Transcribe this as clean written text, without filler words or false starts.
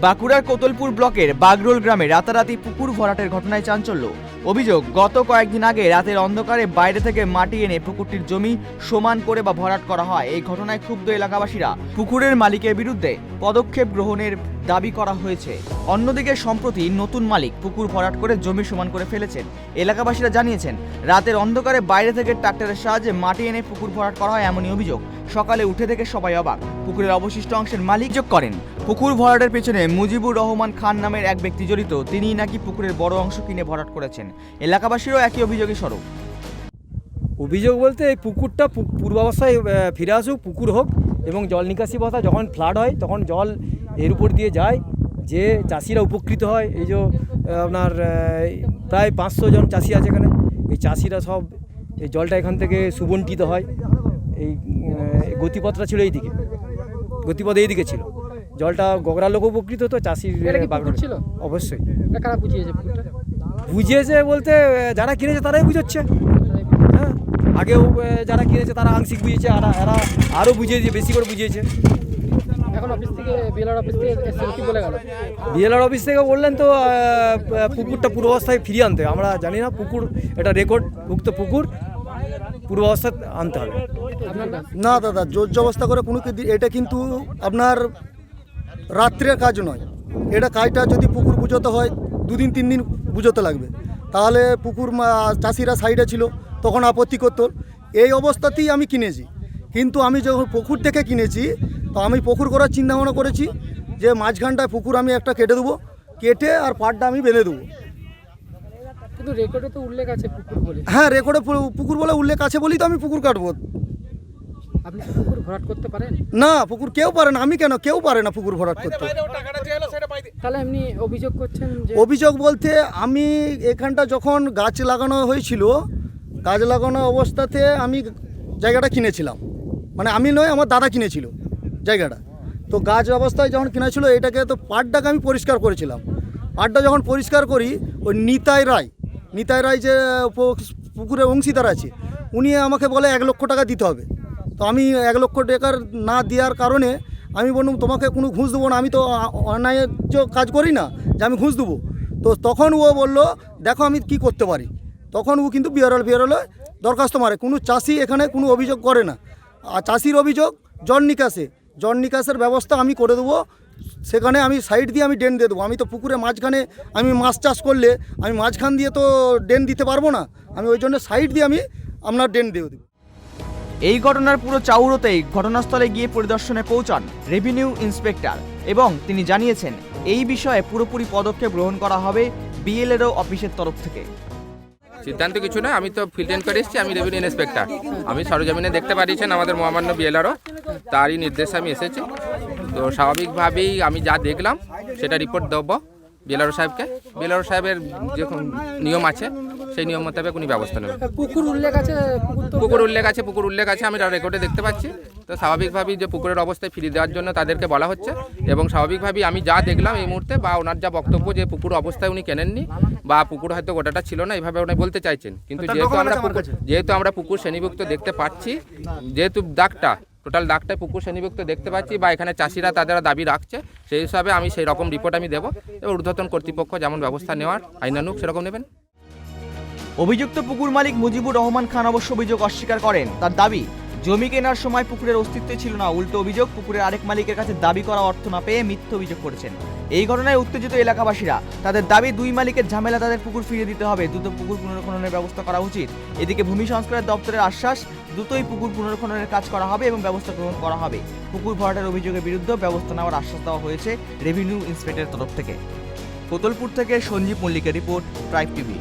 বাঁকুড়ার কোতলপুর ব্লকের বাগরোল গ্রামে রাতারাতি পুকুর ভরাটের ঘটনায় চাঞ্চল্য। অভিযোগ, গত কয়েকদিন আগে রাতের অন্ধকারে বাইরে থেকে মাটি এনে পুকুরটির জমি সমান করে বা ভরাট করা হয়। এই ঘটনায় ক্ষুব্ধ এলাকাবাসীরা পুকুরের মালিকের বিরুদ্ধে পদক্ষেপ গ্রহণের দাবি করা হয়েছে। অন্যদিকে সম্প্রতি নতুন মালিক পুকুর ভরাট করে জমি সমান করে ফেলেছেন। এলাকাবাসীরা জানিয়েছেন, রাতের অন্ধকারে বাইরে থেকে ট্রাক্টরের সাহায্যে মাটি এনে পুকুর ভরাট করা হয় এমনই অভিযোগ। সকালে উঠে থেকে সবাই অবাক। পুকুরের অবশিষ্ট অংশের মালিক যোগ করেন, পুকুর ভরাটের পেছনে মুজিবুর রহমান খান নামের এক ব্যক্তি জড়িত। তিনিই নাকি পুকুরের বড় অংশ কিনে ভরাট করেছেন। এলাকাবাসীরও একই অভিযোগই স্বরূপ। অভিযোগ বলতে এই পুকুরটা পূর্বাবস্থায় ফিরে আসুক, পুকুর হোক, এবং জল নিকাশি ব্যবস্থা যখন ফ্লাড হয় তখন জল এর উপর দিয়ে যায়, যে চাষিরা উপকৃত হয়। এই যে আপনার প্রায় 500 জন চাষি আছে এখানে। এই চাষিরা সব এই জলটা এখান থেকে সুবন্টিত হয়। এই গতিপথটা ছিল এই দিকে, গতিপথ এই দিকে ছিল। জলটা গগরা লোক উপকৃত হতো, চাষির ছিল অবশ্যই। কারা বুঝিয়েছে পুকুরটা? বুঝিয়েছে বলতে যারা কিনেছে তারাই বুঝাচ্ছে। হ্যাঁ, আগেও যারা কিনেছে তারা আংশিক বুঝিয়েছে, আর এরা আরও বুঝিয়ে দিয়ে বেশি করে বুঝিয়েছে। এখন অফিস থেকে বিএলআর অফিস থেকে কি বলে গেল? বিএলআর অফিস থেকে বললেন তো পুকুরটা পূর্বাবস্থায় ফিরিয়ে আনতে। আমরা জানি না, পুকুর এটা রেকর্ডভুক্ত পুকুর, পূর্বাবস্থা আনতে হবে। না দাদা, জোর জবস্থা করে কোনো এটা কিন্তু আপনার রাত্রের কাজ নয়। এটা কাজটা যদি পুকুর বুঝোতে হয় 2 দিন 3 দিন বুঝোতে লাগবে। তাহলে পুকুর চাষিরা সাইডে ছিল, তখন আপত্তি করতো। এই অবস্থাতেই আমি কিনেছি, কিন্তু আমি যখন পুকুর থেকে কিনেছি তো আমি পুকুর করার চিন্তা ভাবনা করেছি যে মাঝখানটায় পুকুর আমি একটা কেটে দেবো, কেটে আর পাড়টা আমি বেঁধে দেবো। কিন্তু রেকর্ডে তো উল্লেখ আছে পুকুর বলে। হ্যাঁ, রেকর্ডে পুকুর বলে উল্লেখ আছে বলেই তো আমি পুকুর কাটবো। আপনি পুকুর ভরাট করতে পারেন না, পুকুর কেউ পারে না। আমি কেন? কেউ পারে না পুকুর ভরাট করতে। তাহলে এমনি অভিযোগ করছেন যে? অভিযোগ বলতে আমি এখানটা যখন গাছ লাগানো হয়েছিল, গাছ লাগানো অবস্থাতে আমি জায়গাটা কিনেছিলাম। মানে আমি নয়, আমার দাদা কিনেছিল জায়গাটা। তো গাছ অবস্থায় যখন কিনেছিল এটাকে, তো পাড়টাকে আমি পরিষ্কার করেছিলাম। পাড়টা যখন পরিষ্কার করি, ওই নিতাই রায় যে পুকুরের অংশীদার আছে, উনি আমাকে বলে 1 লক্ষ টাকা দিতে হবে। তো আমি 1 লক্ষ টাকার না দেওয়ার কারণে আমি বললাম তোমাকে কোনো ঘুষ দেবো না, আমি তো অন্যায্য কাজ করি না যে আমি ঘুষ দেবো। তো তখন ও বলল দেখো আমি কি করতে পারি। তখন ও কিন্তু বিআরএল দরখাস্ত মারে। কোনো চাষি এখানে কোনো অভিযোগ করে না। আর চাষির অভিযোগ জল নিকাশের ব্যবস্থা আমি করে দেবো। সেখানে আমি সাইড দিয়ে আমি ড্রেন দিয়ে দেবো। আমি তো পুকুরে মাঝখানে আমি মাছ চাষ করলে আমি মাঝখান দিয়ে তো ড্রেন দিতে পারবো না। আমি ওই জন্য সাইড দিয়ে আমি আপনার ড্রেন দিয়ে দেবো। এই ঘটনার পুরো চাউরতেই ঘটনাস্থলে গিয়ে পরিদর্শনে পৌঁছান রেভিনিউ ইন্সপেক্টর, এবং তিনি জানিয়েছেন এই বিষয়ে পুরোপুরি পদক্ষেপ গ্রহণ করা হবে বিএলআরও অফিসের তরফ থেকে। সিদ্ধান্ত কিছু নয়, আমি তো ফিল্ড করে এসেছি, আমি রেভিনিউ ইন্সপেক্টর। আমি সরজমিনে দেখতে পারিয়েছেন আমাদের মহামান্য বিএলআরও, তারই নির্দেশে আমি এসেছি। তো স্বাভাবিকভাবেই আমি যা দেখলাম সেটা রিপোর্ট দেবো বিএলআরও সাহেবকে। বিএলআরও সাহেবের যে নিয়ম আছে সেই নিয়ম মোতাবেক উনি ব্যবস্থা নেবেন। পুকুর উল্লেখ আছে, পুকুর উল্লেখ আছে, আমি রেকর্ডে দেখতে পাচ্ছি। তো স্বাভাবিকভাবেই যে পুকুরের অবস্থায় ফিরিয়ে দেওয়ার জন্য তাদেরকে বলা হচ্ছে, এবং স্বাভাবিকভাবেই আমি যা দেখলাম এই মুহূর্তে, বা ওনার যা বক্তব্য যে পুকুর অবস্থায় উনি কেনেননি, বা পুকুর হয়তো গোটাটা ছিল না, এইভাবে উনি বলতে চাইছেন। কিন্তু যেহেতু আমরা পুকুর শ্রেণীভুক্ত দেখতে পাচ্ছি, যেহেতু টোটাল দাগটায় পুকুর শ্রেণীভুক্ত দেখতে পাচ্ছি, বা এখানে চাষিরা তাদের দাবি রাখছে, সেই হিসাবে আমি সেই রকম রিপোর্ট আমি দেবো, এবং ঊর্ধ্বতন কর্তৃপক্ষ যেমন ব্যবস্থা নেওয়ার আইনানুগ সেরকম নেবেন। অভিযুক্ত পুকুর মালিক মুজিবুর রহমান খান অবশ্য অভিযোগ অস্বীকার করেন। তার দাবি, জমি কেনার সময় পুকুরের অস্তিত্ব ছিল না। উল্টো অভিযোগ, পুকুরের আরেক মালিকের কাছে দাবি করা অর্থ না পেয়ে মিথ্যা অভিযোগ করেছেন। এই ঘটনায় উত্তেজিত এলাকাবাসীরা। তাদের দাবি, 2 মালিকের ঝামেলা, তাদের পুকুর ফিরিয়ে দিতে হবে, দ্রুত পুকুর পুনর্খননের ব্যবস্থা করা উচিত। এদিকে ভূমি সংস্কার দপ্তরের আশ্বাস, দ্রুতই পুকুর পুনর্খননের কাজ করা হবে এবং ব্যবস্থা গ্রহণ করা হবে। পুকুর ভরাটের অভিযোগের বিরুদ্ধে ব্যবস্থা নেওয়ার আশ্বাস দেওয়া হয়েছে রেভিনিউ ইন্সপেক্টরের তরফ থেকে। কোতলপুর থেকে সঞ্জীব মল্লিকের রিপোর্ট, ট্রাইব টিভি।